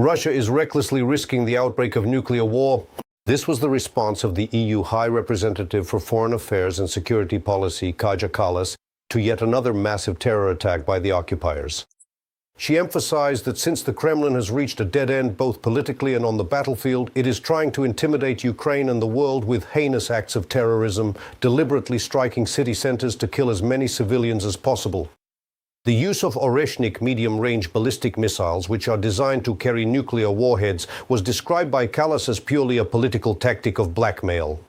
Russia is recklessly risking the outbreak of nuclear war. This was the response of the EU High Representative for Foreign Affairs and Security Policy, Kaja Kallas, to yet another massive terror attack by the occupiers. She emphasized that since the Kremlin has reached a dead end both politically and on the battlefield, it is trying to intimidate Ukraine and the world with heinous acts of terrorism, deliberately striking city centers to kill as many civilians as possible. The use of Oreshnik medium-range ballistic missiles, which are designed to carry nuclear warheads, was described by Kallas as purely a political tactic of blackmail.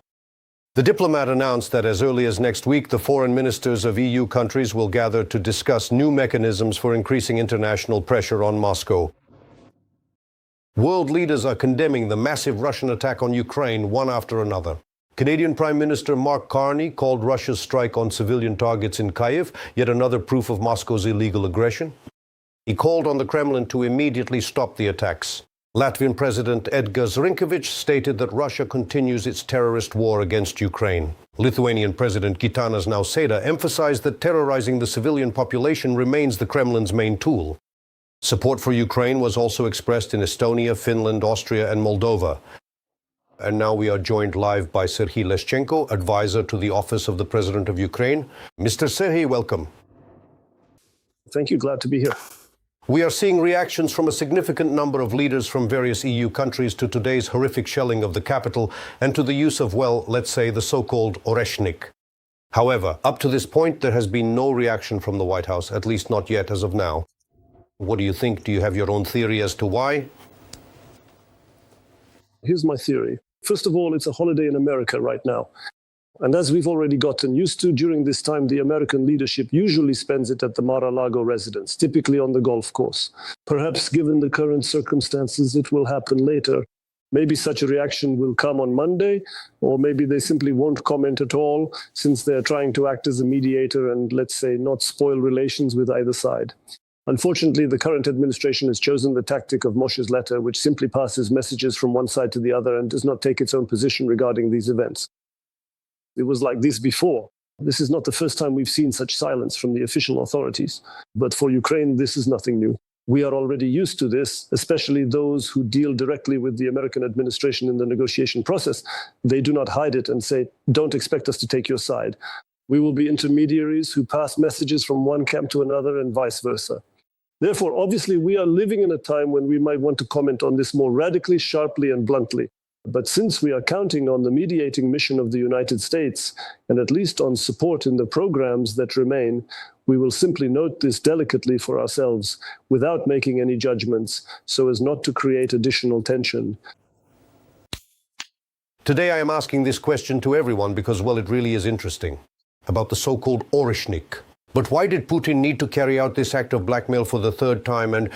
The diplomat announced that as early as next week, the foreign ministers of EU countries will gather to discuss new mechanisms for increasing international pressure on Moscow. World leaders are condemning the massive Russian attack on Ukraine one after another. Canadian Prime Minister Mark Carney called Russia's strike on civilian targets in Kyiv yet another proof of Moscow's illegal aggression. He called on the Kremlin to immediately stop the attacks. Latvian President Edgars Rinkēvičs stated that Russia continues its terrorist war against Ukraine. Lithuanian President Gitanas Nausėda emphasized that terrorizing the civilian population remains the Kremlin's main tool. Support for Ukraine was also expressed in Estonia, Finland, Austria, and Moldova. And now we are joined live by Serhii Leshchenko, advisor to the Office of the President of Ukraine. Mr. Serhii, welcome. Thank you. Glad to be here. We are seeing reactions from a significant number of leaders from various EU countries to today's horrific shelling of the capital and to the use of, well, let's say, the so-called Oreshnik. However, up to this point, there has been no reaction from the White House, at least not yet as of now. What do you think? Do you have your own theory as to why? Here's my theory. First of all, it's a holiday in America right now. And as we've already gotten used to, during this time, the American leadership usually spends it at the Mar-a-Lago residence, typically on the golf course. Perhaps given the current circumstances, it will happen later. Maybe such a reaction will come on Monday, or maybe they simply won't comment at all, since they're trying to act as a mediator and, let's say, not spoil relations with either side. Unfortunately, the current administration has chosen the tactic of Moshe's letter, which simply passes messages from one side to the other and does not take its own position regarding these events. It was like this before. This is not the first time we've seen such silence from the official authorities. But for Ukraine, this is nothing new. We are already used to this, especially those who deal directly with the American administration in the negotiation process. They do not hide it and say, don't expect us to take your side. We will be intermediaries who pass messages from one camp to another and vice versa. Therefore, obviously, we are living in a time when we might want to comment on this more radically, sharply, and bluntly. But since we are counting on the mediating mission of the United States, and at least on support in the programs that remain, we will simply note this delicately for ourselves, without making any judgments, so as not to create additional tension. Today I am asking this question to everyone because, well, it really is interesting, about the so-called Oreshnik. But why did Putin need to carry out this act of blackmail for the third time and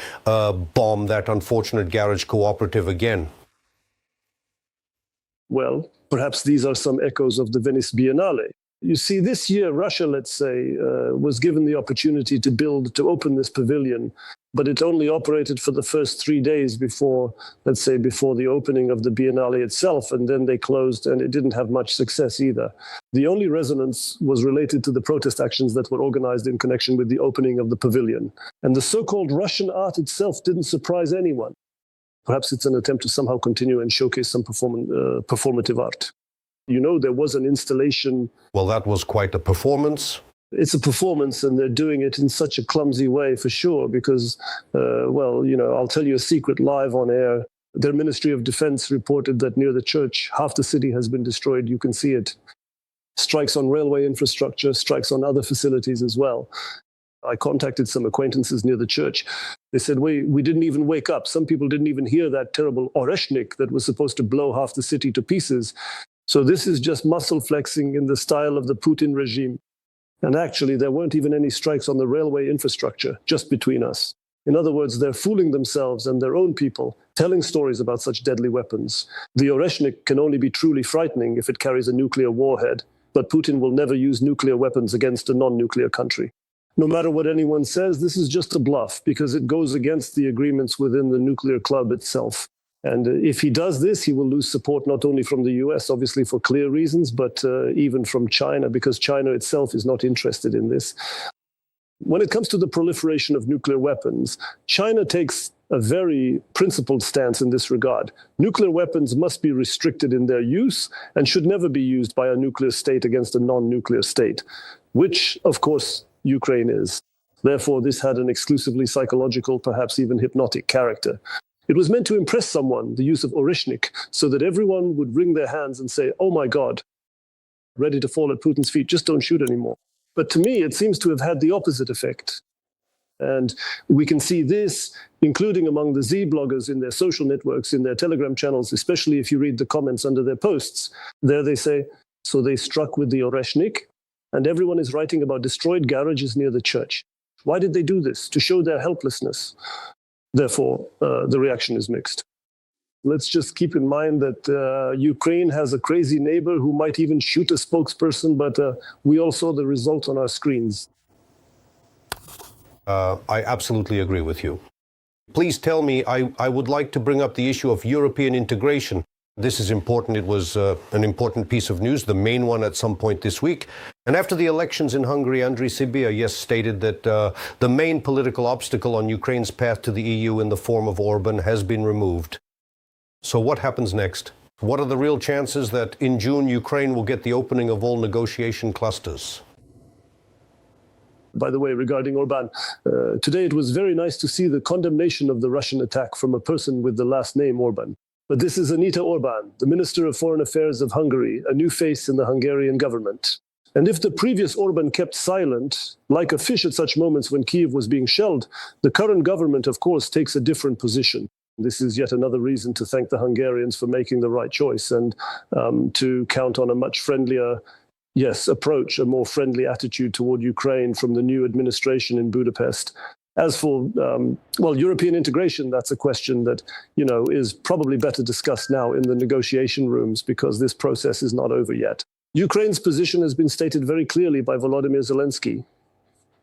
bomb that unfortunate garage cooperative again? Well, perhaps these are some echoes of the Venice Biennale. You see, this year, Russia, let's say, was given the opportunity to open this pavilion, but it only operated for the first 3 days before, let's say, before the opening of the Biennale itself, and then they closed, and it didn't have much success either. The only resonance was related to the protest actions that were organized in connection with the opening of the pavilion. And the so-called Russian art itself didn't surprise anyone. Perhaps it's an attempt to somehow continue and showcase some performative art. You know, there was an installation. Well, that was quite a performance. It's a performance, and they're doing it in such a clumsy way, for sure, because, I'll tell you a secret live on air. Their Ministry of Defense reported that near the church, half the city has been destroyed. You can see it. Strikes on railway infrastructure, strikes on other facilities as well. I contacted some acquaintances near the church. They said, we didn't even wake up. Some people didn't even hear that terrible Oreshnik that was supposed to blow half the city to pieces. So this is just muscle flexing in the style of the Putin regime. And actually, there weren't even any strikes on the railway infrastructure, just between us. In other words, they're fooling themselves and their own people, telling stories about such deadly weapons. The Oreshnik can only be truly frightening if it carries a nuclear warhead, but Putin will never use nuclear weapons against a non-nuclear country. No matter what anyone says, this is just a bluff, because it goes against the agreements within the nuclear club itself. And if he does this, he will lose support not only from the US, obviously for clear reasons, but even from China, because China itself is not interested in this. When it comes to the proliferation of nuclear weapons, China takes a very principled stance in this regard. Nuclear weapons must be restricted in their use and should never be used by a nuclear state against a non-nuclear state, which, of course, Ukraine is. Therefore, this had an exclusively psychological, perhaps even hypnotic character. It was meant to impress someone, the use of Oreshnik, so that everyone would wring their hands and say, "Oh my God," ready to fall at Putin's feet, just don't shoot anymore. But to me, it seems to have had the opposite effect. And we can see this, including among the Z bloggers in their social networks, in their Telegram channels, especially if you read the comments under their posts. There they say, so they struck with the Oreshnik, and everyone is writing about destroyed garages near the church. Why did they do this? To show their helplessness. Therefore, the reaction is mixed. Let's just keep in mind that Ukraine has a crazy neighbor who might even shoot a spokesperson, but we all saw the result on our screens. I absolutely agree with you. Please tell me, I would like to bring up the issue of European integration. This is important. It was an important piece of news, the main one at some point this week. And after the elections in Hungary, Andrii Sybiha, stated that the main political obstacle on Ukraine's path to the EU in the form of Orban has been removed. So what happens next? What are the real chances that in June Ukraine will get the opening of all negotiation clusters? By the way, regarding Orban, today it was very nice to see the condemnation of the Russian attack from a person with the last name Orban. But this is Anita Orban, the Minister of Foreign Affairs of Hungary, a new face in the Hungarian government. And if the previous Orban kept silent, like a fish at such moments when Kyiv was being shelled, the current government, of course, takes a different position. This is yet another reason to thank the Hungarians for making the right choice and to count on a much friendlier approach, a more friendly attitude toward Ukraine from the new administration in Budapest. As for, European integration, that's a question that, is probably better discussed now in the negotiation rooms because this process is not over yet. Ukraine's position has been stated very clearly by Volodymyr Zelensky.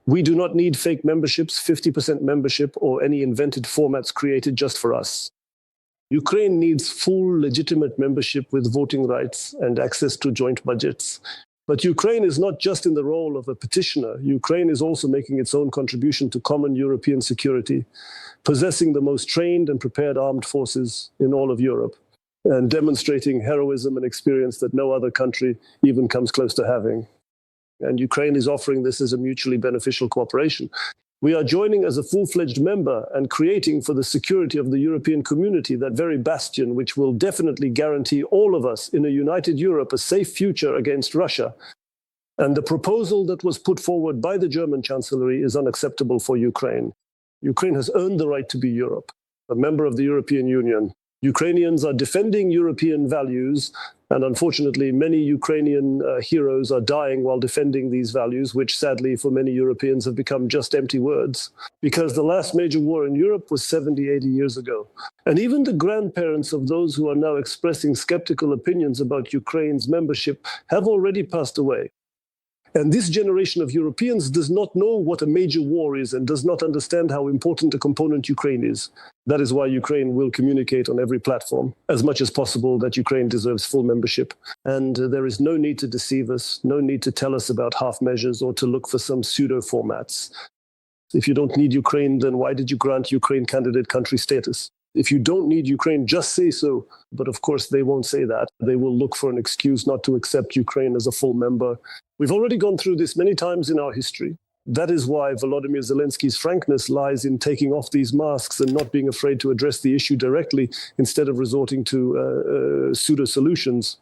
We do not need fake memberships, 50% membership, or any invented formats created just for us. Ukraine needs full legitimate membership with voting rights and access to joint budgets. But Ukraine is not just in the role of a petitioner. Ukraine is also making its own contribution to common European security, possessing the most trained and prepared armed forces in all of Europe, and demonstrating heroism and experience that no other country even comes close to having. And Ukraine is offering this as a mutually beneficial cooperation. We are joining as a full-fledged member and creating for the security of the European community that very bastion which will definitely guarantee all of us in a united Europe a safe future against Russia. And the proposal that was put forward by the German Chancellery is unacceptable for Ukraine. Ukraine has earned the right to be Europe, a member of the European Union. Ukrainians are defending European values, and unfortunately, many Ukrainian heroes are dying while defending these values, which sadly for many Europeans have become just empty words. Because the last major war in Europe was 70, 80 years ago. And even the grandparents of those who are now expressing skeptical opinions about Ukraine's membership have already passed away. And this generation of Europeans does not know what a major war is and does not understand how important a component Ukraine is. That is why Ukraine will communicate on every platform as much as possible that Ukraine deserves full membership. And there is no need to deceive us, no need to tell us about half measures or to look for some pseudo formats. If you don't need Ukraine, then why did you grant Ukraine candidate country status? If you don't need Ukraine, just say so. But of course, they won't say that. They will look for an excuse not to accept Ukraine as a full member. We've already gone through this many times in our history. That is why Volodymyr Zelensky's frankness lies in taking off these masks and not being afraid to address the issue directly instead of resorting to pseudo-solutions.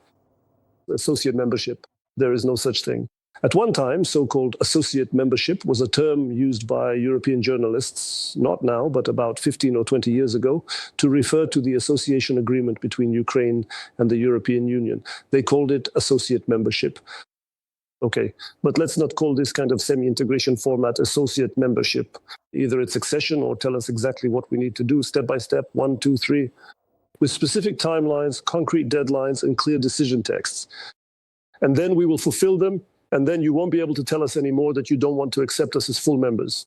Associate membership, there is no such thing. At one time, so-called associate membership was a term used by European journalists, not now, but about 15 or 20 years ago, to refer to the association agreement between Ukraine and the European Union. They called it associate membership. Okay, but let's not call this kind of semi-integration format associate membership. Either it's accession or tell us exactly what we need to do step by step, 1, 2, 3, with specific timelines, concrete deadlines, and clear decision texts. And then we will fulfill them. And then you won't be able to tell us anymore that you don't want to accept us as full members.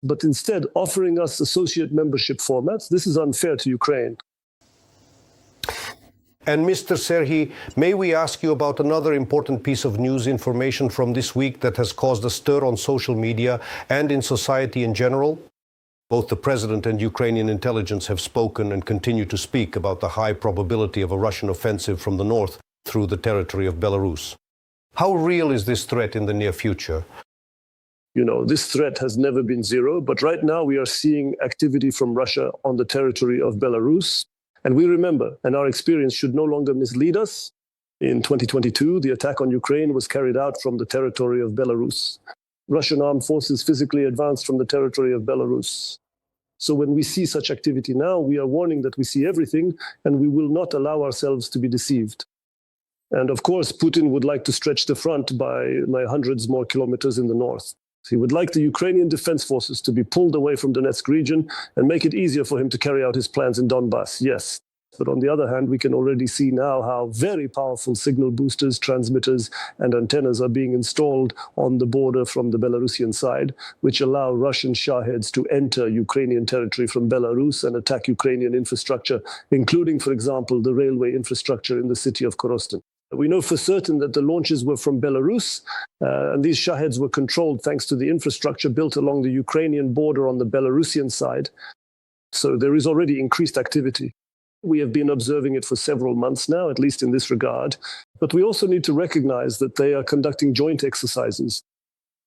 But instead, offering us associate membership formats, this is unfair to Ukraine. And Mr. Serhii, may we ask you about another important piece of news information from this week that has caused a stir on social media and in society in general? Both the president and Ukrainian intelligence have spoken and continue to speak about the high probability of a Russian offensive from the north through the territory of Belarus. How real is this threat in the near future? You know, this threat has never been zero, but right now we are seeing activity from Russia on the territory of Belarus. And we remember, and our experience should no longer mislead us, in 2022, the attack on Ukraine was carried out from the territory of Belarus. Russian armed forces physically advanced from the territory of Belarus. So when we see such activity now, we are warning that we see everything, and we will not allow ourselves to be deceived. And of course, Putin would like to stretch the front by hundreds more kilometers in the north. He would like the Ukrainian defense forces to be pulled away from the Donetsk region and make it easier for him to carry out his plans in Donbass, yes. But on the other hand, we can already see now how very powerful signal boosters, transmitters, and antennas are being installed on the border from the Belarusian side, which allow Russian Shaheds to enter Ukrainian territory from Belarus and attack Ukrainian infrastructure, including, for example, the railway infrastructure in the city of Korostin. We know for certain that the launches were from Belarus, and these Shaheds were controlled thanks to the infrastructure built along the Ukrainian border on the Belarusian side. So there is already increased activity. We have been observing it for several months now, at least in this regard. But we also need to recognize that they are conducting joint exercises.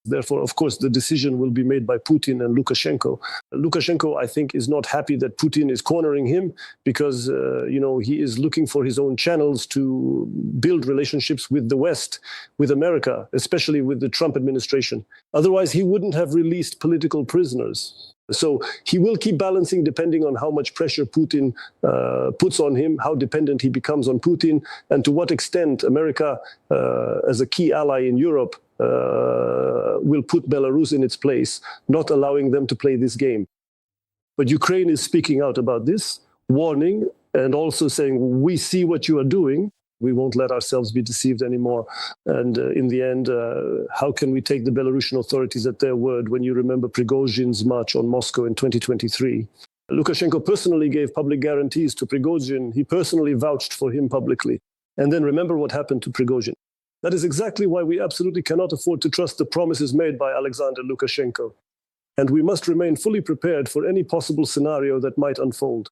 Therefore, of course, the decision will be made by Putin and Lukashenko. Lukashenko, I think, is not happy that Putin is cornering him because, he is looking for his own channels to build relationships with the West, with America, especially with the Trump administration. Otherwise, he wouldn't have released political prisoners. So he will keep balancing depending on how much pressure Putin puts on him, how dependent he becomes on Putin, and to what extent America, as a key ally in Europe, will put Belarus in its place, not allowing them to play this game. But Ukraine is speaking out about this, warning, and also saying, we see what you are doing. We won't let ourselves be deceived anymore. And in the end, how can we take the Belarusian authorities at their word when you remember Prigozhin's march on Moscow in 2023? Lukashenko personally gave public guarantees to Prigozhin. He personally vouched for him publicly. And then remember what happened to Prigozhin. That is exactly why we absolutely cannot afford to trust the promises made by Alexander Lukashenko. And we must remain fully prepared for any possible scenario that might unfold.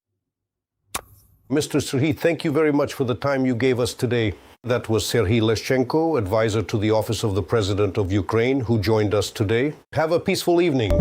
Mr. Serhii, thank you very much for the time you gave us today. That was Serhii Leshchenko, advisor to the Office of the President of Ukraine, who joined us today. Have a peaceful evening.